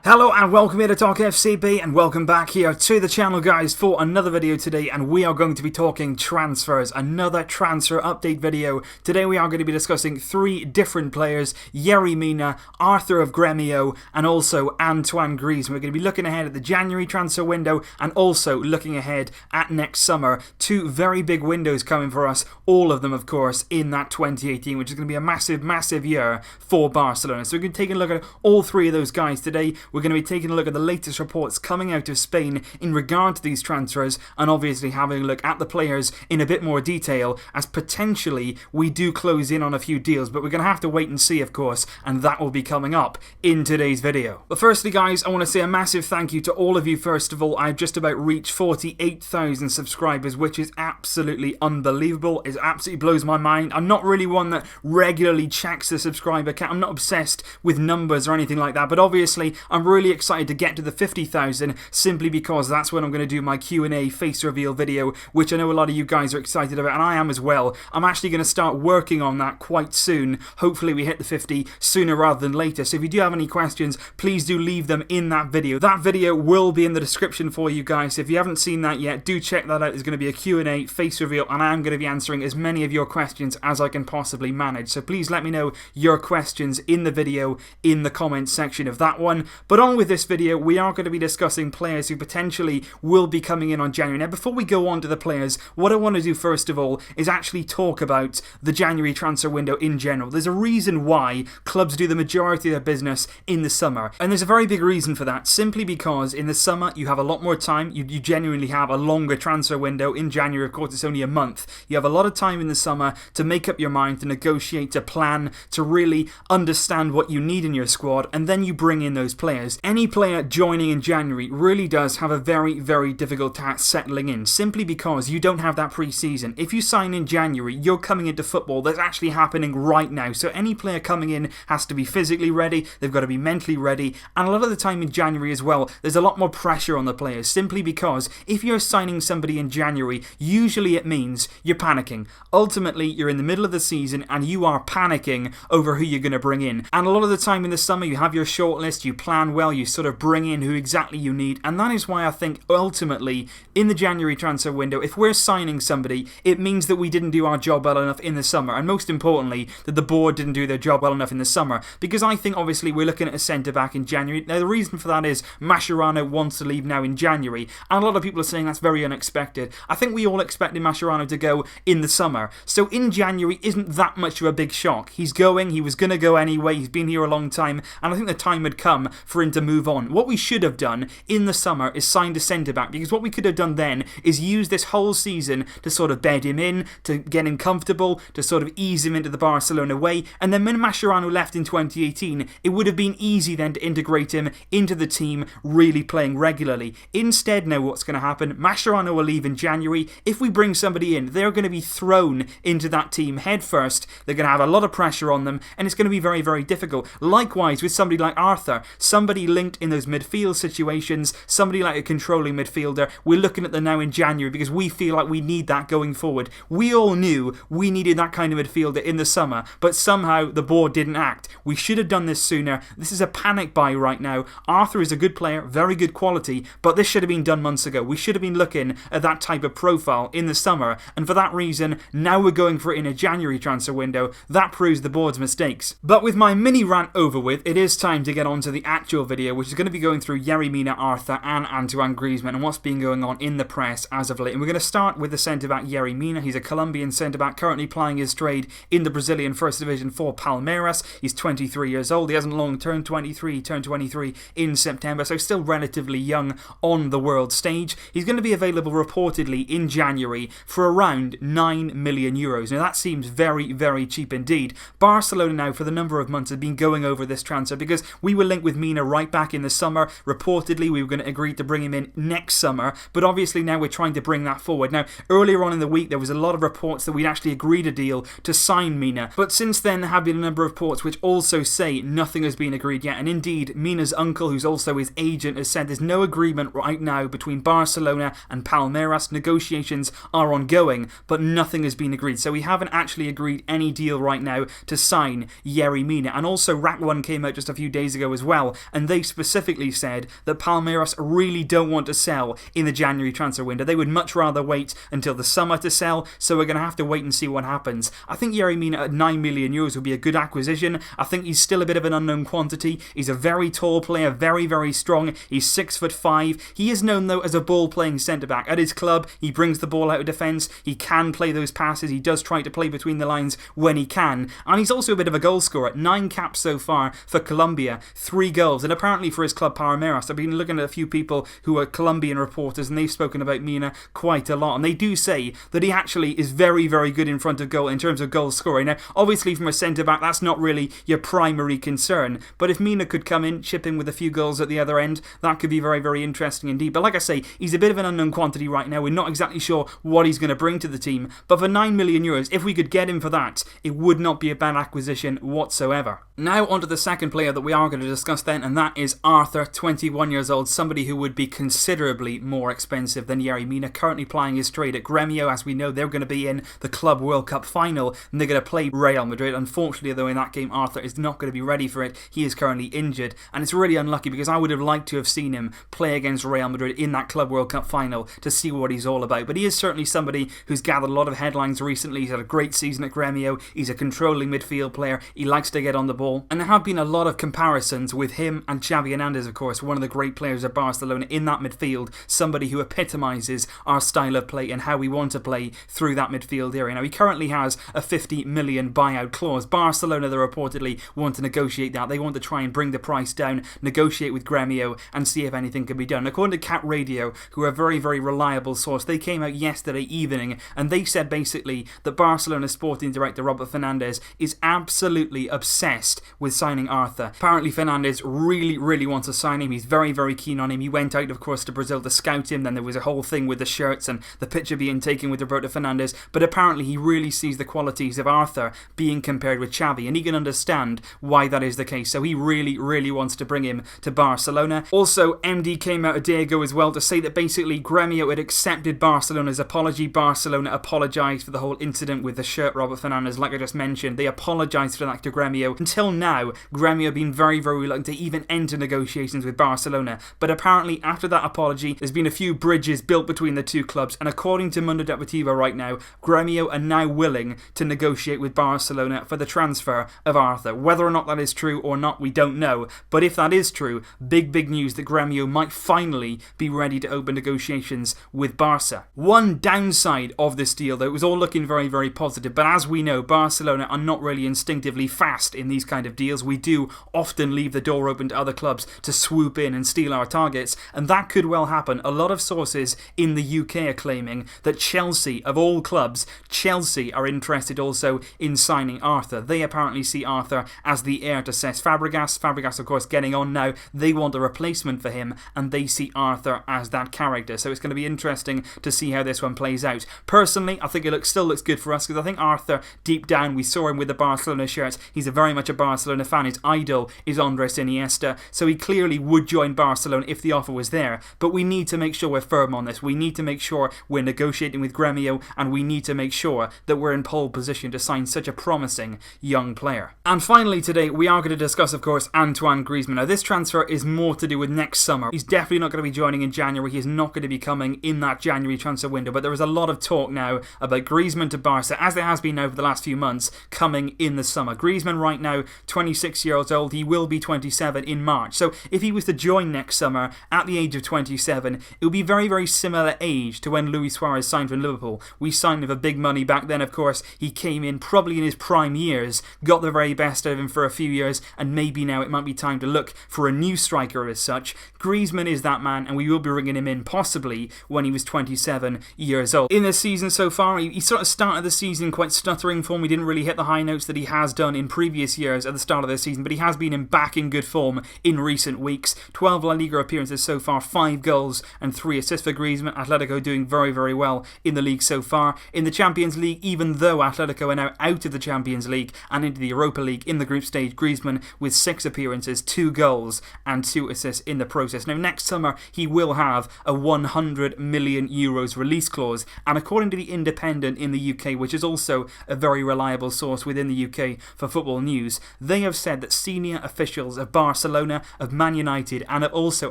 Hello and welcome here to Talk FCB, and welcome back here to the channel, guys, for another video today. And we are going to be talking transfers, another transfer update video. Today we are going to be discussing three different players: Yerry Mina, Arthur of Grêmio, and also Antoine Griezmann. We're going to be looking ahead at the January transfer window and also looking ahead at next summer. Two very big windows coming for us, all of them of course in that 2018, which is going to be a massive year for Barcelona. So we're going to take a look at all three of those guys today. We're going to be taking a look at the latest reports coming out of Spain in regard to these transfers, and obviously having a look at the players in a bit more detail, as potentially we do close in on a few deals, but we're going to have to wait and see, of course, and that will be coming up in today's video. But firstly, guys, I want to say a massive thank you to all of you. First of all, I've just about reached 48,000 subscribers, which is absolutely unbelievable. It absolutely blows my mind. I'm not really one that regularly checks the subscriber count. I'm not obsessed with numbers or anything like that, but obviously I'm really excited to get to the 50,000, simply because that's when I'm going to do my Q&A face reveal video, which I know a lot of you guys are excited about, and I am as well. I'm actually going to start working on that quite soon. Hopefully we hit the 50 sooner rather than later. So if you do have any questions, please do leave them in that video. That video will be in the description for you guys. So if you haven't seen that yet, do check that out. There's going to be a Q&A face reveal, and I am going to be answering as many of your questions as I can possibly manage. So please let me know your questions in the video in the comments section of that one. But on with this video, we are going to be discussing players who potentially will be coming in on January. Now, before we go on to the players, what I want to do first of all is actually talk about the January transfer window in general. There's a reason why clubs do the majority of their business in the summer, and there's a very big reason for that, simply because in the summer you have a lot more time. You genuinely have a longer transfer window. In January, of course, it's only a month. You have a lot of time in the summer to make up your mind, to negotiate, to plan, to really understand what you need in your squad, and then you bring in those players. Any player joining in January really does have a very difficult task settling in, simply because you don't have that pre-season. If you sign in January, you're coming into football that's actually happening right now. So any player coming in has to be physically ready, they've got to be mentally ready, and a lot of the time in January as well, there's a lot more pressure on the players, simply because if you're signing somebody in January, usually it means you're panicking. Ultimately, you're in the middle of the season and you are panicking over who you're going to bring in. And a lot of the time in the summer, you have your shortlist, you plan well, you sort of bring in who exactly you need, and that is why I think ultimately in the January transfer window, if we're signing somebody, it means that we didn't do our job well enough in the summer, and most importantly that the board didn't do their job well enough in the summer, because I think obviously we're looking at a centre back in January. Now the reason for that is Mascherano wants to leave now in January, and a lot of people are saying that's very unexpected. I think we all expected Mascherano to go in the summer, so in January isn't that much of a big shock. He's going, he was going to go anyway, he's been here a long time, and I think the time had come for him to move on. What we should have done in the summer is signed a centre-back, because what we could have done then is use this whole season to sort of bed him in, to get him comfortable, to sort of ease him into the Barcelona way, and then when Mascherano left in 2018, it would have been easy then to integrate him into the team, really playing regularly. Instead, now what's going to happen, Mascherano will leave in January. If we bring somebody in, they're going to be thrown into that team head first. They're going to have a lot of pressure on them, and it's going to be very difficult. Likewise with somebody like Arthur, somebody linked in those midfield situations, somebody like a controlling midfielder. We're looking at them now in January because we feel like we need that going forward. We all knew we needed that kind of midfielder in the summer, but somehow the board didn't act. We should have done this sooner. This is a panic buy right now. Arthur is a good player, very good quality, but this should have been done months ago. We should have been looking at that type of profile in the summer, and for that reason, now we're going for it in a January transfer window. That proves the board's mistakes. But with my mini rant over with, it is time to get on to the actual video, which is going to be going through Yerry Mina, Arthur and Antoine Griezmann and what's been going on in the press as of late. And we're going to start with the centre-back Yerry Mina. He's a Colombian centre-back currently plying his trade in the Brazilian First Division for Palmeiras. He's 23 years old. He hasn't long turned 23. He turned 23 in September, so still relatively young on the world stage. He's going to be available reportedly in January for around €9 million. Now that seems very cheap indeed. Barcelona now for the number of months have been going over this transfer because we were linked with Mina right back in the summer. Reportedly we were going to agree to bring him in next summer, but obviously now we're trying to bring that forward. Now earlier on in the week there was a lot of reports that we'd actually agreed a deal to sign Mina, but since then there have been a number of reports which also say nothing has been agreed yet, and indeed Mina's uncle, who's also his agent, has said there's no agreement right now between Barcelona and Palmeiras. Negotiations are ongoing, but nothing has been agreed, so we haven't actually agreed any deal right now to sign Yerry Mina. And also Rack1 came out just a few days ago as well and they specifically said that Palmeiras really don't want to sell in the January transfer window. They would much rather wait until the summer to sell, so we're going to have to wait and see what happens. I think Yerry Mina at €9 million would be a good acquisition. I think he's still a bit of an unknown quantity. He's a very tall player, very, very strong. He's 6'5". He is known, though, as a ball-playing centre-back. At his club, he brings the ball out of defence. He can play those passes. He does try to play between the lines when he can. And he's also a bit of a goal scorer. 9 caps so far for Colombia, 3 goals. And apparently for his club Palmeiras, I've been looking at a few people who are Colombian reporters, and they've spoken about Mina quite a lot. And they do say that he actually is very, very good in front of goal in terms of goal scoring. Now, obviously from a centre-back, that's not really your primary concern. But if Mina could come in, chip in with a few goals at the other end, that could be very, very interesting indeed. But like I say, he's a bit of an unknown quantity right now. We're not exactly sure what he's going to bring to the team. But for €9 million, if we could get him for that, it would not be a bad acquisition whatsoever. Now on to the second player that we are going to discuss then, and that is Arthur, 21 years old, somebody who would be considerably more expensive than Yerry Mina, currently plying his trade at Grêmio. As we know, they're going to be in the Club World Cup final, and they're going to play Real Madrid. Unfortunately, though, in that game, Arthur is not going to be ready for it. He is currently injured, and it's really unlucky because I would have liked to have seen him play against Real Madrid in that Club World Cup final to see what he's all about. But he is certainly somebody who's gathered a lot of headlines recently. He's had a great season at Grêmio. He's a controlling midfield player. He likes to get on the ball. And there have been a lot of comparisons with him and Xavi Hernandez, of course, one of the great players at Barcelona in that midfield, somebody who epitomises our style of play and how we want to play through that midfield area. Now, he currently has a 50 million buyout clause. Barcelona, they reportedly want to negotiate that. They want to try and bring the price down, negotiate with Grêmio and see if anything can be done. According to Cat Radio, who are a very, very reliable source, they came out yesterday evening and they said basically that Barcelona sporting director Robert Fernandes is absolutely obsessed with signing Arthur. Apparently Fernandes really, really wants to sign him. He's very, very keen on him. He went out, of course, to Brazil to scout him. Then there was a whole thing with the shirts and the picture being taken with Roberto Fernandes. But apparently he really sees the qualities of Arthur being compared with Xavi, and he can understand why that is the case. So he really, really wants to bring him to Barcelona. Also, MD came out a day ago as well to say that basically Grêmio had accepted Barcelona's apology. Barcelona apologised for the whole incident with the shirt, Robert Fernandes, like I just mentioned. They apologised for that to Grêmio. Until now, Grêmio have been very, very reluctant to even enter negotiations with Barcelona. But apparently, after that apology, there's been a few bridges built between the two clubs. And according to Mundo Deportivo right now, Grêmio are now willing to negotiate with Barcelona for the transfer of Arthur. Whether or not that is true or not, we don't know. But if that is true, big, big news that Grêmio might finally be ready to open negotiations with Barca. One downside of this deal, though, it was all looking very, very positive. But as we know, Barcelona are not really instinctively fast in these kind of deals. We do often leave the door open to other clubs to swoop in and steal our targets, and that could well happen. A lot of sources in the UK are claiming that Chelsea, of all clubs, Chelsea are interested also in signing Arthur. They apparently see Arthur as the heir to Cesc Fabregas. Fabregas, of course, getting on now. They want a replacement for him, and they see Arthur as that character. So it's going to be interesting to see how this one plays out. Personally, I think it still looks good for us, because I think Arthur, deep down, we saw him with the Barcelona shirts. He's very much a Barcelona fan. His idol is Andres Iniesta, so he clearly would join Barcelona if the offer was there. But we need to make sure we're firm on this. We need to make sure we're negotiating with Grêmio, and we need to make sure that we're in pole position to sign such a promising young player. And finally today, we are going to discuss, of course, Antoine Griezmann. Now, this transfer is more to do with next summer. He's definitely not going to be joining in January. He is not going to be coming in that January transfer window, but there is a lot of talk now about Griezmann to Barca, as there has been now for the last few months, coming in the summer. Griezmann right now, 26 years old. He will be 27 in March. So if he was to join next summer at the age of 27, it would be very, very similar age to when Luis Suarez signed for Liverpool. We signed him for big money back then, of course. He came in probably in his prime years, got the very best out of him for a few years, and maybe now it might be time to look for a new striker as such. Griezmann is that man, and we will be bringing him in possibly when he was 27 years old. In this season so far, he sort of started the season quite stuttering form. He didn't really hit the high notes that he has done in previous years at the start of the season, but he has been back in good form in recent weeks. 12 La Liga appearances so far, 5 goals and 3 assists for Griezmann. Atletico doing very, very well in the league so far. In the Champions League, even though Atletico are now out of the Champions League and into the Europa League in the group stage, Griezmann with 6 appearances, 2 goals and 2 assists in the process. Now, next summer, he will have a €100 million release clause, and according to The Independent in the UK, which is also a very reliable source within the UK for football news, they have said that senior officials of Barcelona Barcelona, of Man United, and of also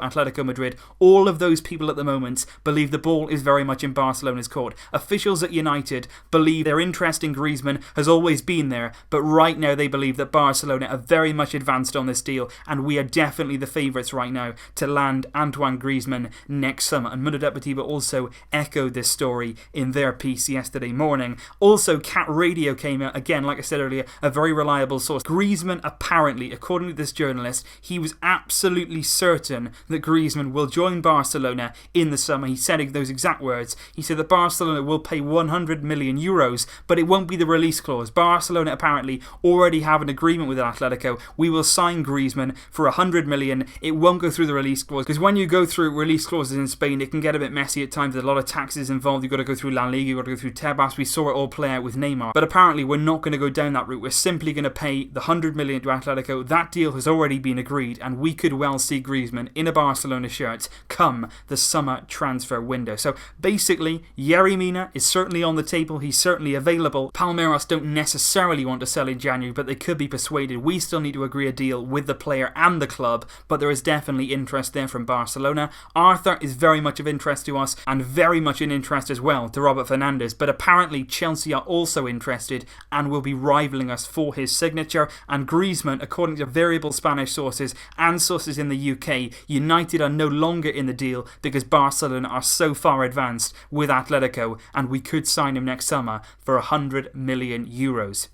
Atletico Madrid. All of those people at the moment believe the ball is very much in Barcelona's court. Officials at United believe their interest in Griezmann has always been there, but right now they believe that Barcelona are very much advanced on this deal, and we are definitely the favourites right now to land Antoine Griezmann next summer. And Mundo Deportivo also echoed this story in their piece yesterday morning. Also, Cat Radio came out, again, like I said earlier, a very reliable source. Griezmann apparently, according to this journalist, he was absolutely certain that Griezmann will join Barcelona in the summer. He said those exact words. He said that Barcelona will pay 100 million euros, but it won't be the release clause. Barcelona apparently already have an agreement with Atletico. We will sign Griezmann for 100 million. It won't go through the release clause, because when you go through release clauses in Spain, it can get a bit messy at times. There's a lot of taxes involved. You've got to go through La Liga, you've got to go through Tebas. We saw it all play out with Neymar. But apparently we're not going to go down that route. We're simply going to pay the 100 million to Atletico. That deal has already been agreed, and we could well see Griezmann in a Barcelona shirt come the summer transfer window. So basically, Yerry Mina is certainly on the table. He's certainly available. Palmeiras don't necessarily want to sell in January, but they could be persuaded. We still need to agree a deal with the player and the club, but there is definitely interest there from Barcelona. Arthur is very much of interest to us, and very much in interest as well to Robert Fernandez, but apparently Chelsea are also interested and will be rivaling us for his signature. And Griezmann, according to variable Spanish sources and sources in the UK, United are no longer in the deal because Barcelona are so far advanced with Atletico, and we could sign him next summer for 100 million euros.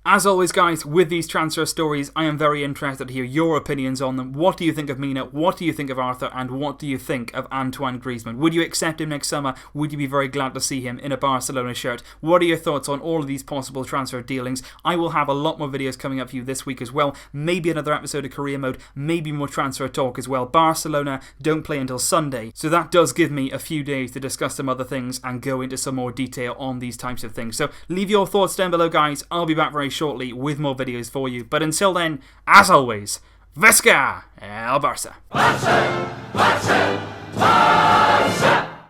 As always, guys, with these transfer stories, I am very interested to hear your opinions on them. What do you think of Mina? What do you think of Arthur? And what do you think of Antoine Griezmann? Would you accept him next summer? Would you be very glad to see him in a Barcelona shirt? What are your thoughts on all of these possible transfer dealings? I will have a lot more videos coming up for you this week as well. Maybe another episode of Career Mode. Maybe more transfer talk as well. Barcelona don't play until Sunday, so that does give me a few days to discuss some other things and go into some more detail on these types of things. So leave your thoughts down below, guys. I'll be back very shortly with more videos for you. But until then, as always, Visca el Barça! Barça! Barça! Barça!